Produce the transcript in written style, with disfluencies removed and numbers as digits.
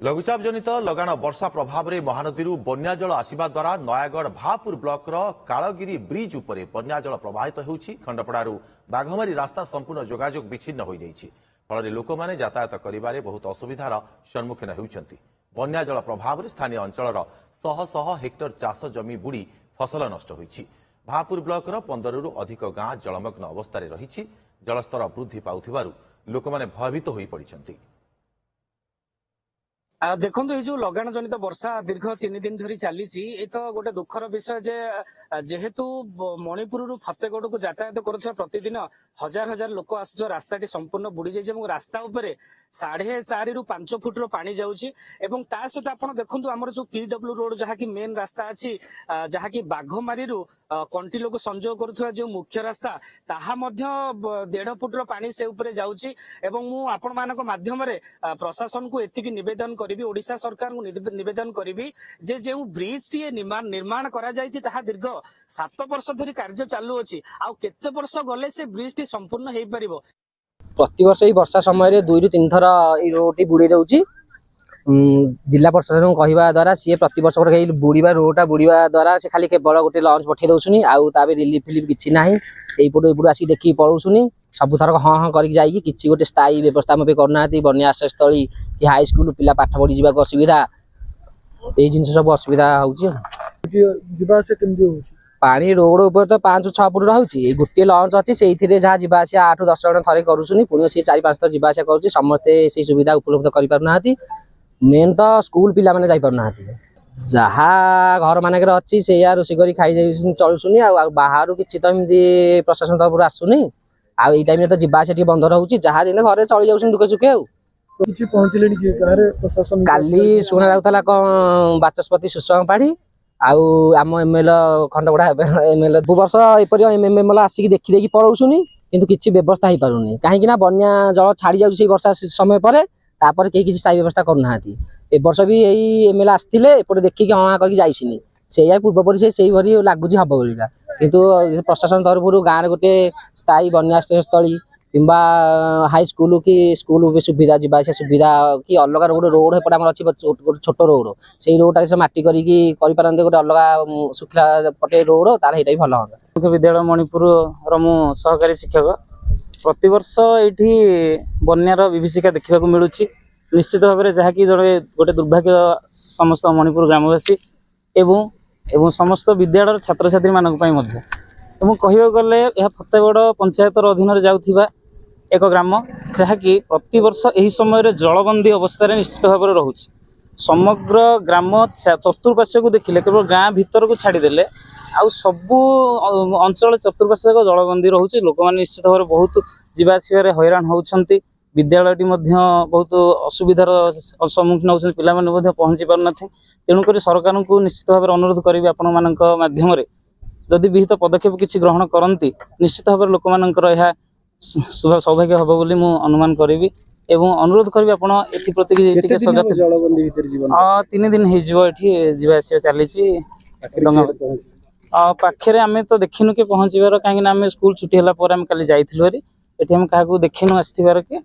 लघुचाप जनित लगाण वर्षा प्रभाव में महानदी बन्या जल आसवा द्वारा नयागढ़ भापुर ब्लॉक कालगिरी ब्रिज उपरे बन्या जल प्रवाहित होउछि। खंडपड़ारू बाघमारी रास्ता संपूर्ण जोगाजोग विच्छिन्न हो जाइछि। फल लोक मैंने यातायात करिबारे बहुत असुविधार सम्मुखीन होउछन्ति। बन्या जल प्रभाव में स्थानीय अंचल शह शह हेक्टर चाष जमी बुड़ी फसल नष्ट होइछि। भापुर ब्लॉक 15 रु अधिक गां जलमग्न अवस्था रही। जलस्तर वृद्धि पाउथिबारु लोक मैंने भयभीत होई पड़िछन्ति। देखो ये जो लगाण जनित वर्षा दीर्घ 3 दिन धरी चली तो गोटे दुखर विषय जे जेहेतु मणिपुर फतेगढ़ को यातायात कर प्रतिदिन हजार हजार लोक आस रास्ता संपूर्ण बुड़ी जाइए। रास्ता उपरे 4.5 रु 5 फुट पानी जाउछि। एवं ता सहित आप देखो आमर जो पीडब्ल्यू रोड जहाँकि मेन रास्ता अच्छी जहाँकि बाघमारी कंटिलो को संजोग करुवा जो मुख्य रास्ता ताहा 1.5 फुट पानी से उपरे जाउछि। एवं मु आपण मानक माध्यम रे प्रशासन को एतिकी निवेदन करी ओडिशा सरकार को निवेदन करी जे जो ब्रिज टी निर्माण करा जायछि ताहा दीर्घ 7 वर्ष धरी कार्य चालू अछि। आ केते वर्ष गले से ब्रिज टी संपूर्ण हेइ परिबो। प्रति वर्ष ये वर्षा समय 2 रु 3 थर ये रोड बुड़ी जाउछि। जिला प्रशासन कहवा द्वारा सी प्रति वर्ष बुड़ीवा रोडा बुड़ीवा द्वारा से खाली केवल गोटे लंच पठे दौसुनी आउ रिलीफ फिलिफ किसी ना यपट आसिक देखिए पलाउनी सबुथर हाँ हाँ करके किसी गोटे स्थायी व्यवस्था पे करना बन्या आश्रयस्थली कि हाईस्कल पिला पाठ पढ़ी जावाक असुविधा ये जिन सब असुविधा पानी रोड ऊपर तो 5-6 फुट रही। गोटे लंच अच्छी से जहाँ जावास 8-10 जन थे करुनी पुणी सी 4-5 थर जावास कर समस्ते से सुविधा उपलब्ध कर मेन तो स्कूल पिला माने जाई पारना जहाँ घर मानक अच्छी से रोषे कर खाई चलुनी बाहर किसी तो एमती प्रशासन तरफ आसुनी आई टाइम तो जावास बंद रोचे जहाँ दिन घर चली जाऊँ दुखे सुखे काली शुणा जाऊला कौन बाचस्पति सुषमा पाढ़ी आम एमएल खंडपड़ा एमएल वर्ष एपरी एमएल आसिक देखी पलाउनी किंतु किसी व्यवस्था हो पारुनी कहीं बन्या जल छाड़ी जाऊँ वर्षा समय पर तापर कहीं किसी स्थायी व्यवस्था करना ए वर्ष भी यही एमएलए आसते एपटे देखिए हाँ करके जाइए से पूर्वपरी से भरी लगुच हम बोलिका किंतु प्रशासन तरफ गाँव में गोटे स्थायी बन्याश्रयस्थली किंबा हाईस्कल कि स्कूल सुविधा जावास सुविधा कि अलग गोटे रोड एपटे आम अच्छी छोट रोड से रोडा से माटी करते गोटे अलग सुखला पटे रोड तार ये भल हाँ। मुख्य विद्यालय मणिपुर मु सहकारी शिक्षक प्रतिवर्ष ये बन्यार विभीषिका देखा मिलूँ निश्चित भाव में जहाँकि जड़े गोटे दुर्भाग्य समस्त मणिपुर ग्रामवासी एवं समस्त विद्यालय छात्र छात्री मानक कहवा गले यह फतेगढ़ पंचायतर अधीन जाऊँगा एक ग्राम जहाँकि प्रतिवर्ष यही समय जलबंदी अवस्था निश्चित भाव में रोचे समग्र ग्राम चतुर्पार्श्व को देखिले केवल गाँ भीतर को छाड़देले आउ सबू अंचल चतुर्पार्श्व जलबंदी रोचे लोक मैंने निश्चित भाव में बहुत जावास हैरान होती विद्यालयटी बहुत असुविधार सम्मुखीन होती पिला पहुँची पारना तेणुक सरकार को निश्चित भाव में अनुरोध करी आपण माध्यम जदि विहित पदक्षेप किसी ग्रहण करती निश्चित भाव में लोक मानकर यह सौभाग्य हम बोली मु अनुमान करी एवं अनुरोध करी आपण एप्रति सजग 3 दिन हो चली पाखे आम तो देखिनु के पहुँचार कहीं स्कूल छुट्टी है कल जाइलु ये क्या देखिनु आसबार के